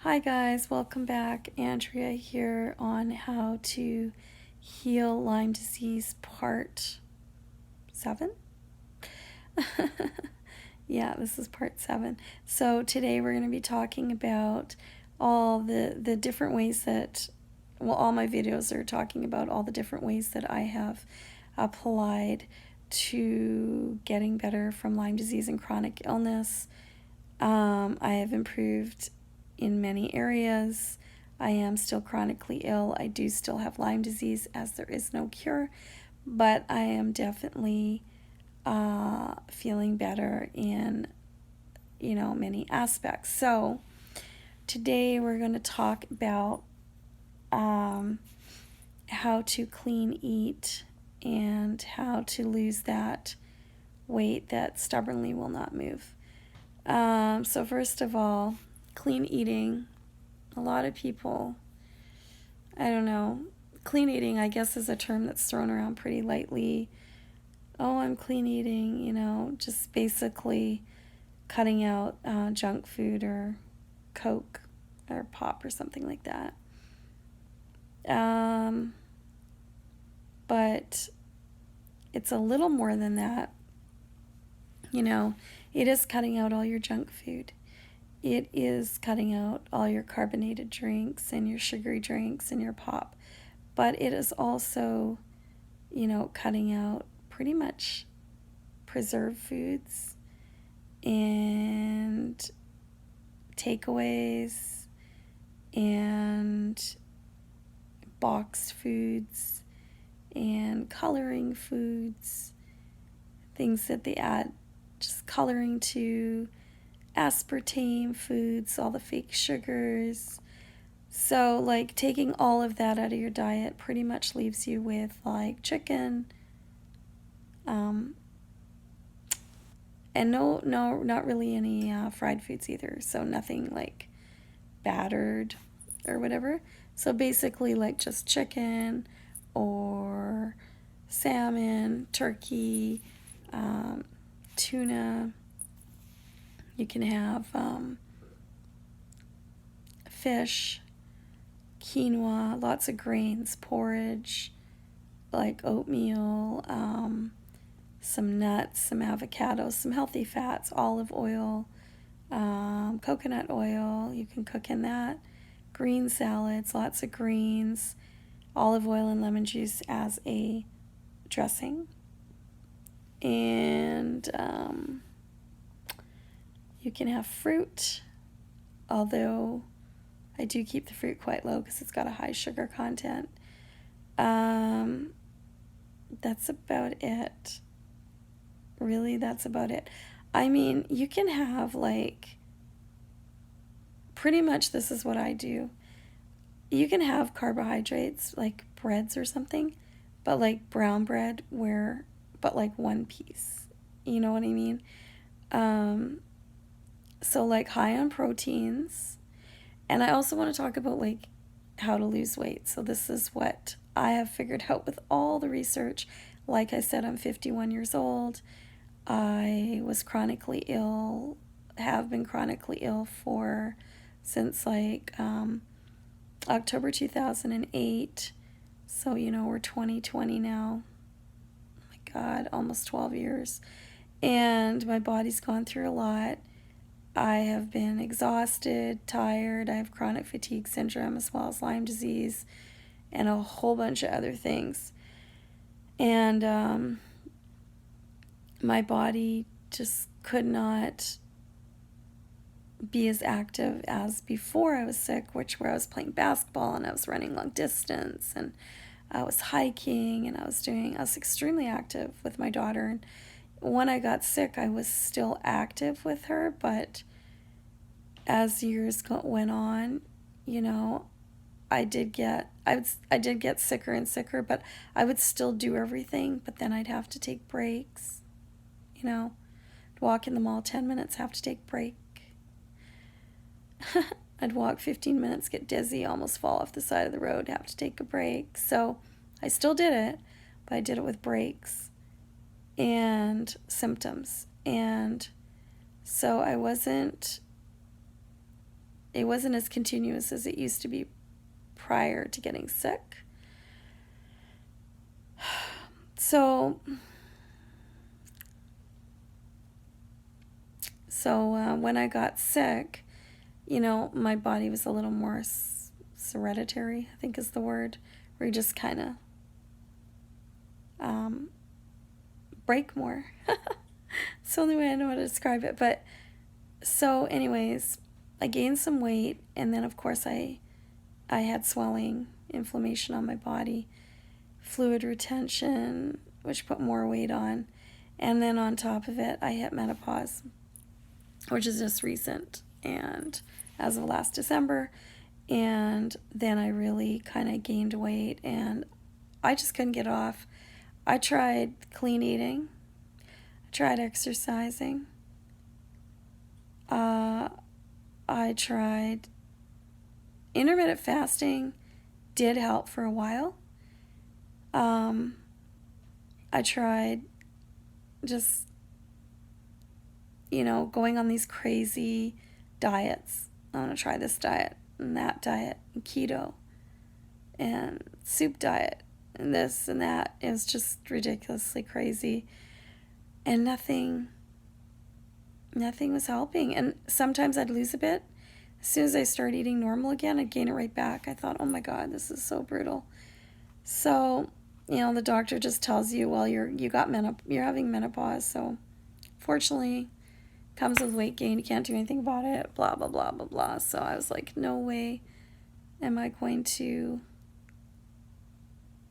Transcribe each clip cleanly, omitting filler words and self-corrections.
Hi guys, welcome back. Andrea here on how to heal Lyme disease part 7. Yeah, this is part 7. So today we're going to be talking about all the different ways that, well, all my videos are talking about all the different ways that I have applied to getting better from Lyme disease and chronic illness. I have improved in many areas. I am still chronically ill. I do still have Lyme disease, as there is no cure, but I am definitely feeling better in many aspects. So today we're going to talk about how to clean eat and how to lose that weight that stubbornly will not move. So first of all, clean eating. A lot of people, I don't know, clean eating I guess is a term that's thrown around pretty lightly. Oh, I'm clean eating, just basically cutting out junk food or Coke or pop or something like that. But it's a little more than that. It is cutting out all your junk food. It is cutting out all your carbonated drinks and your sugary drinks and your pop. But it is also, cutting out pretty much preserved foods and takeaways and boxed foods and coloring foods, things that they add just coloring to, aspartame foods, all the fake sugars. So like taking all of that out of your diet pretty much leaves you with like chicken, and no, not really any fried foods either. So nothing like battered or whatever. So basically like just chicken or salmon, turkey, tuna. You can have fish, quinoa, lots of grains, porridge, like oatmeal, some nuts, some avocados, some healthy fats, olive oil, coconut oil. You can cook in that. Green salads, lots of greens, olive oil and lemon juice as a dressing. And you can have fruit, although I do keep the fruit quite low because it's got a high sugar content. That's about it. Really, that's about it. I mean, you can have like, pretty much this is what I do. You can have carbohydrates like breads or something, but like brown bread but like one piece. You know what I mean? So like high on proteins. And I also want to talk about like how to lose weight. So this is what I have figured out with all the research. Like I said, I'm 51 years old. I was chronically ill, have been chronically ill since like October 2008. So, we're 2020 now. Oh my God, almost 12 years. And my body's gone through a lot. I have been exhausted, tired. I have chronic fatigue syndrome as well as Lyme disease and a whole bunch of other things. And my body just could not be as active as before I was sick, where I was playing basketball and I was running long distance and I was hiking and I was extremely active with my daughter. And when I got sick, I was still active with her, but as years went on, I did get sicker and sicker, but I would still do everything, but then I'd have to take breaks. Walk in the mall 10 minutes, have to take break. I'd walk 15 minutes, get dizzy, almost fall off the side of the road, have to take a break. So I still did it, but I did it with breaks and symptoms. And so I wasn't it wasn't as continuous as it used to be prior to getting sick. So when I got sick, my body was a little more hereditary, I think is the word, where you just kind of break more. It's the only way I know how to describe it. But so anyways, I gained some weight, and then of course I had swelling, inflammation on my body, fluid retention, which put more weight on, and then on top of it I hit menopause, which is just recent, and as of last December, and then I really kind of gained weight, and I just couldn't get off. I tried clean eating, I tried exercising, I tried intermittent fasting, did help for a while. I tried just, going on these crazy diets. I want to try this diet and that diet and keto and soup diet and this and that. It was just ridiculously crazy, and nothing was helping. And sometimes I'd lose a bit. As soon as I started eating normal again, I'd gain it right back. I thought, oh my God, this is so brutal. So, the doctor just tells you, well, you're having menopause, so fortunately comes with weight gain, you can't do anything about it, blah blah blah blah blah. So I was like, no way am I going to,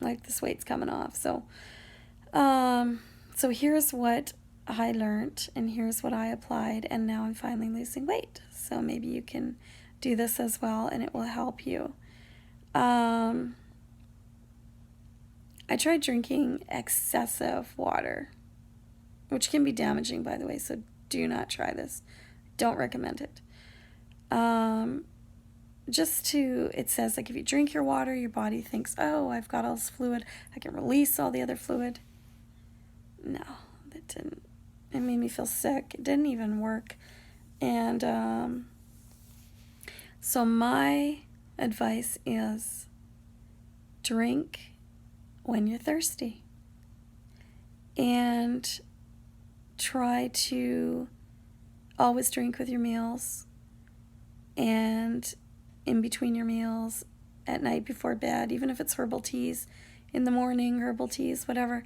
like, this weight's coming off. So here's what I learned, and here's what I applied, and now I'm finally losing weight. So maybe you can do this as well, and it will help you. I tried drinking excessive water, which can be damaging, by the way, so do not try this. Don't recommend it. It says, like, if you drink your water, your body thinks, oh, I've got all this fluid, I can release all the other fluid. No, that didn't. It made me feel sick. It didn't even work. And so my advice is drink when you're thirsty, and try to always drink with your meals and in between your meals, at night before bed, even if it's herbal teas, in the morning, herbal teas, whatever.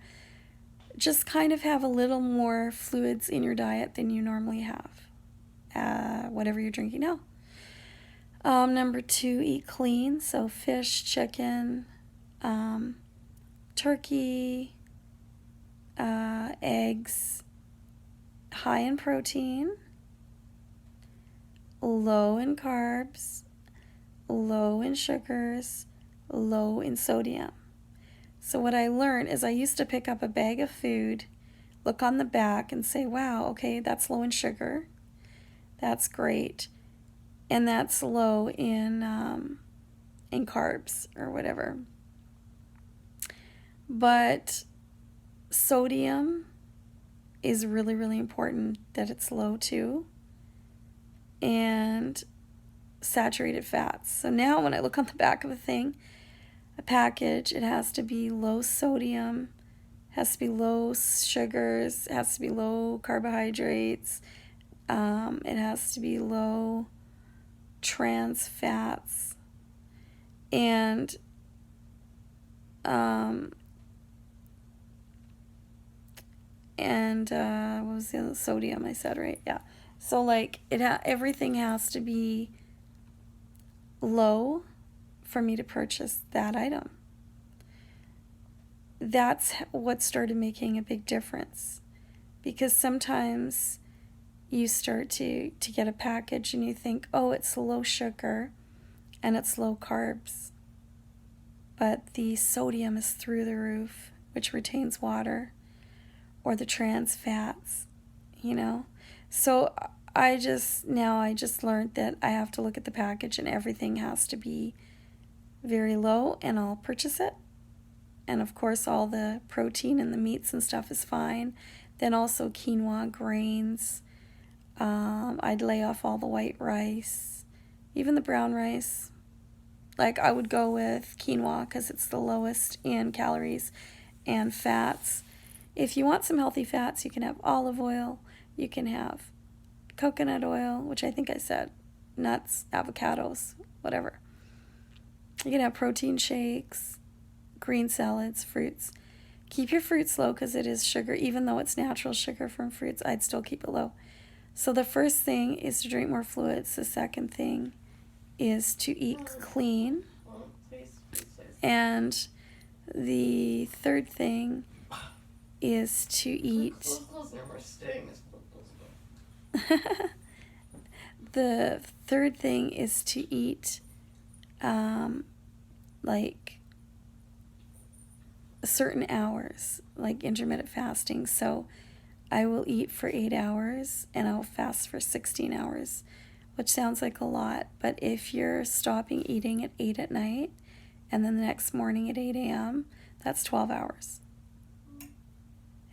Just kind of have a little more fluids in your diet than you normally have, whatever you're drinking now. Number 2, eat clean. So fish, chicken, turkey, eggs, high in protein, low in carbs, low in sugars, low in sodium. So what I learned is I used to pick up a bag of food, look on the back and say, wow, okay, that's low in sugar. That's great. And that's low in carbs or whatever. But sodium is really, really important that it's low too. And saturated fats. So now when I look on the back of a package, it has to be low sodium, has to be low sugars, it has to be low carbohydrates, it has to be low trans fats, and what was the other? Sodium, I said, right? Yeah. So like everything has to be low for me to purchase that item. That's what started making a big difference, because sometimes you start to get a package and you think, oh, it's low sugar and it's low carbs, but the sodium is through the roof, which retains water, or the trans fats, So I just learned that I have to look at the package and everything has to be very low, and I'll purchase it. And of course all the protein and the meats and stuff is fine. Then also quinoa, grains. I'd lay off all the white rice, even the brown rice. Like I would go with quinoa because it's the lowest in calories and fats. If you want some healthy fats, you can have olive oil, you can have coconut oil, which I think I said, nuts, avocados, whatever. You can have protein shakes, green salads, fruits. Keep your fruits low because it is sugar. Even though it's natural sugar from fruits, I'd still keep it low. So the first thing is to drink more fluids. The second thing is to eat clean. And the third thing is to eat. The third thing is to eat like certain hours, like intermittent fasting. So I will eat for 8 hours and I'll fast for 16 hours, which sounds like a lot. But if you're stopping eating at 8 at night and then the next morning at 8 a.m., that's 12 hours.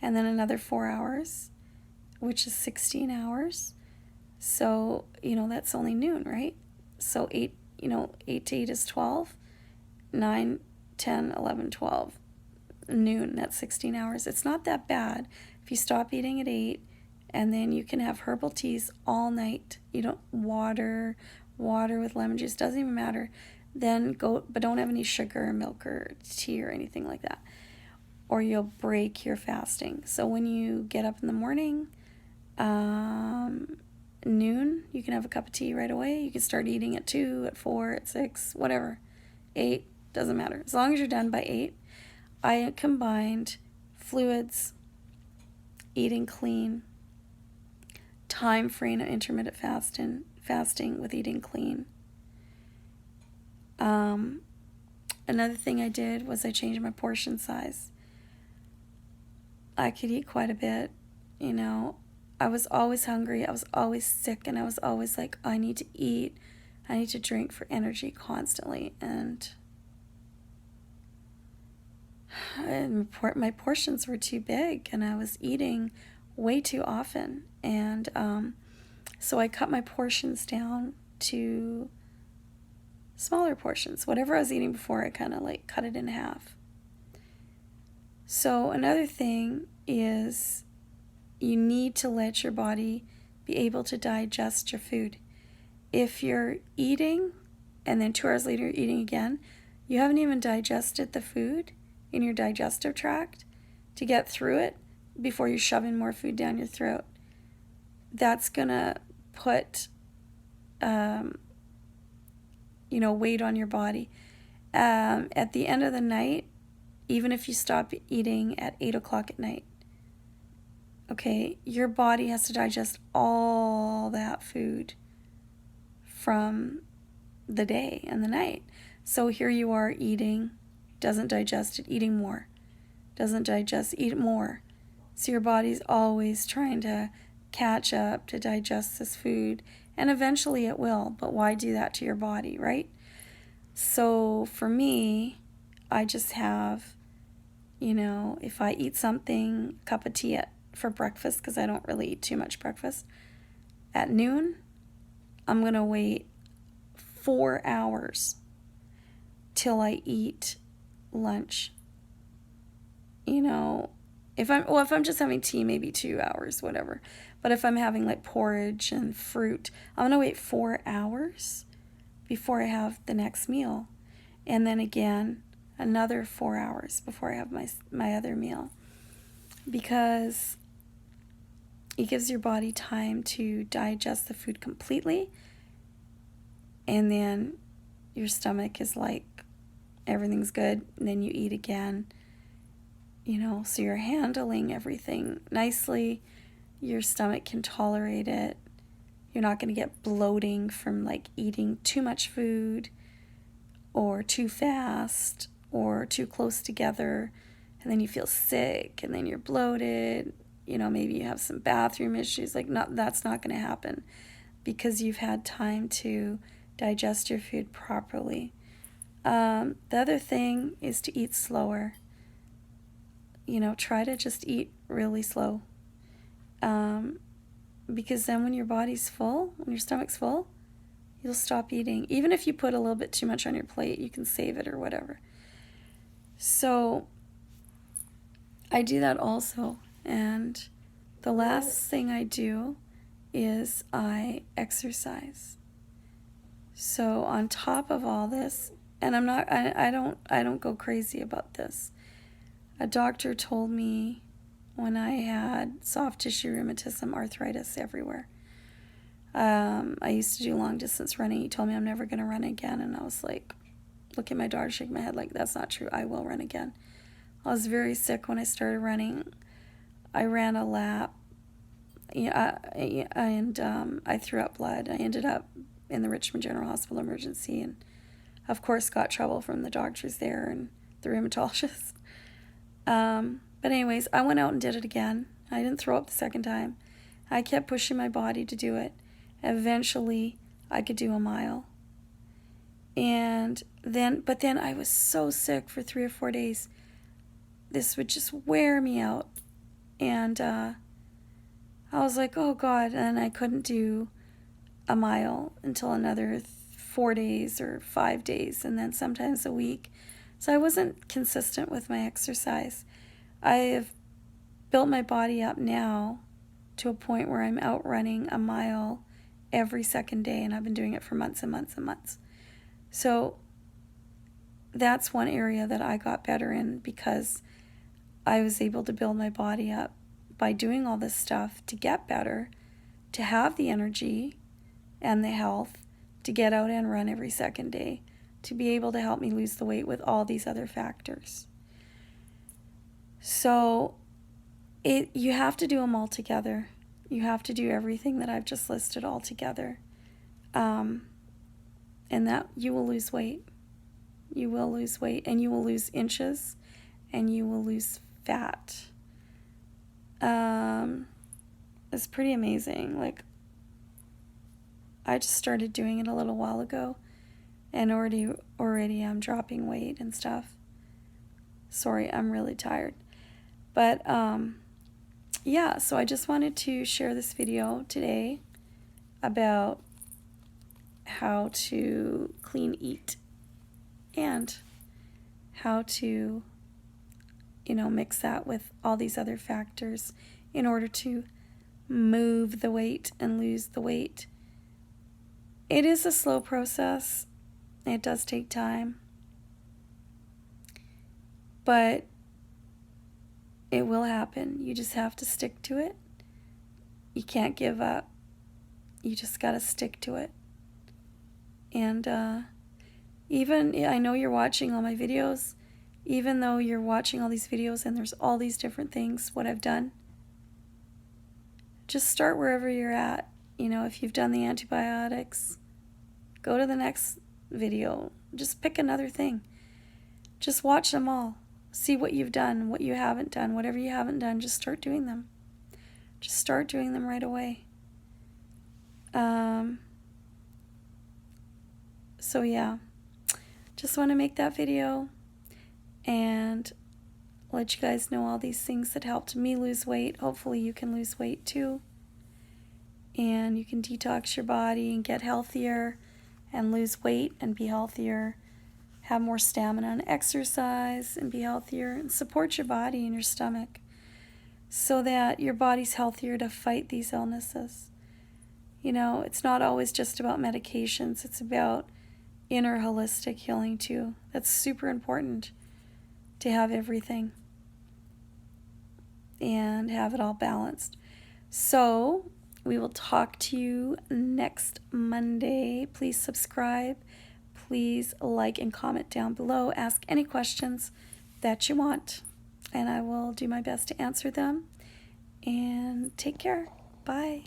And then another 4 hours, which is 16 hours. So, that's only noon, right? So 8 to 8 is 12, 9, 10, 11, 12. Noon, that's 16 hours. It's not that bad if you stop eating at 8 and then you can have herbal teas all night. You don't water with lemon juice, doesn't even matter. Then go, but don't have any sugar or milk or tea or anything like that, or you'll break your fasting. So when you get up in the morning, noon, you can have a cup of tea right away. You can start eating at 2, at 4, at 6, whatever. 8, doesn't matter. As long as you're done by 8. I combined fluids, eating clean, time frame of intermittent fasting with eating clean. Another thing I did was I changed my portion size. I could eat quite a bit, I was always hungry, I was always sick, and I was always like, I need to eat, I need to drink for energy constantly, and my portions were too big, and I was eating way too often, and so I cut my portions down to smaller portions. Whatever I was eating before, I kind of cut it in half. So another thing is you need to let your body be able to digest your food. If you're eating and then 2 hours later you're eating again, you haven't even digested the food in your digestive tract to get through it before you're shoving more food down your throat. That's going to put, weight on your body. At the end of the night, even if you stop eating at 8 o'clock at night, okay, your body has to digest all that food from the day and the night. So here you are eating, doesn't digest it, eating more. Doesn't digest, eat more. So your body's always trying to catch up to digest this food, and eventually it will, but why do that to your body, right? So for me, I just have, if I eat something, a cup of tea for breakfast, because I don't really eat too much breakfast, at noon, I'm going to wait 4 hours till I eat lunch. If I'm just having tea, maybe 2 hours, whatever. But if I'm having porridge and fruit, I'm going to wait 4 hours before I have the next meal. And then again, another 4 hours before I have my other meal. Because it gives your body time to digest the food completely. And then your stomach is like, everything's good. And then you eat again. So you're handling everything nicely. Your stomach can tolerate it. You're not going to get bloating from eating too much food or too fast or too close together, and then you feel sick and then you're bloated. Maybe you have some bathroom issues. That's not going to happen because you've had time to digest your food properly. The other thing is to eat slower. Try to just eat really slow. Because then when your body's full, when your stomach's full, You'll stop eating. Even if you put a little bit too much on your plate, you can save it or whatever. So I do that also. And the last thing I do is I exercise. So on top of all this, and I don't go crazy about this. A doctor told me when I had soft tissue rheumatism, arthritis everywhere. I used to do long distance running. He told me I'm never going to run again. And I was like, look at my daughter, shake my head like, that's not true. I will run again. I was very sick when I started running. I ran a lap, and I threw up blood. I ended up in the Richmond General Hospital emergency, and of course got trouble from the doctors there and the rheumatologist. But anyways, I went out and did it again. I didn't throw up the second time. I kept pushing my body to do it. Eventually, I could do a mile. But then I was so sick for 3 or 4 days. This would just wear me out. And I was like, oh God, and I couldn't do a mile until another 4 days or 5 days, and then sometimes a week. So I wasn't consistent with my exercise. I have built my body up now to a point where I'm out running a mile every second day, and I've been doing it for months and months and months. So that's one area that I got better in, because I was able to build my body up by doing all this stuff to get better, to have the energy and the health to get out and run every second day, to be able to help me lose the weight with all these other factors. So you have to do them all together. You have to do everything that I've just listed all together. And that you will lose weight. You will lose weight, and you will lose inches, and you will lose fat. It's pretty amazing. Like, I just started doing it a little while ago, and already I'm dropping weight and stuff. Sorry, I'm really tired. But yeah, so I just wanted to share this video today about how to clean eat and how to, mix that with all these other factors in order to move the weight and lose the weight. It is a slow process. It does take time. But it will happen. You just have to stick to it. You can't give up. You just got to stick to it. And even, I know you're watching all my videos, even though you're watching all these videos and there's all these different things, what I've done, just start wherever you're at. If you've done the antibiotics, go to the next video. Just pick another thing. Just watch them all. See what you've done, what you haven't done. Whatever you haven't done, just start doing them. Just start doing them right away. So yeah, just want to make that video and let you guys know all these things that helped me lose weight. Hopefully you can lose weight too. And you can detox your body and get healthier and lose weight and be healthier. Have more stamina and exercise and be healthier, and support your body and your stomach so that your body's healthier to fight these illnesses. It's not always just about medications. It's about inner holistic healing too. That's super important, to have everything and have it all balanced. So we will talk to you next Monday. Please subscribe. Please like and comment down below. Ask any questions that you want, and I will do my best to answer them. And take care. Bye.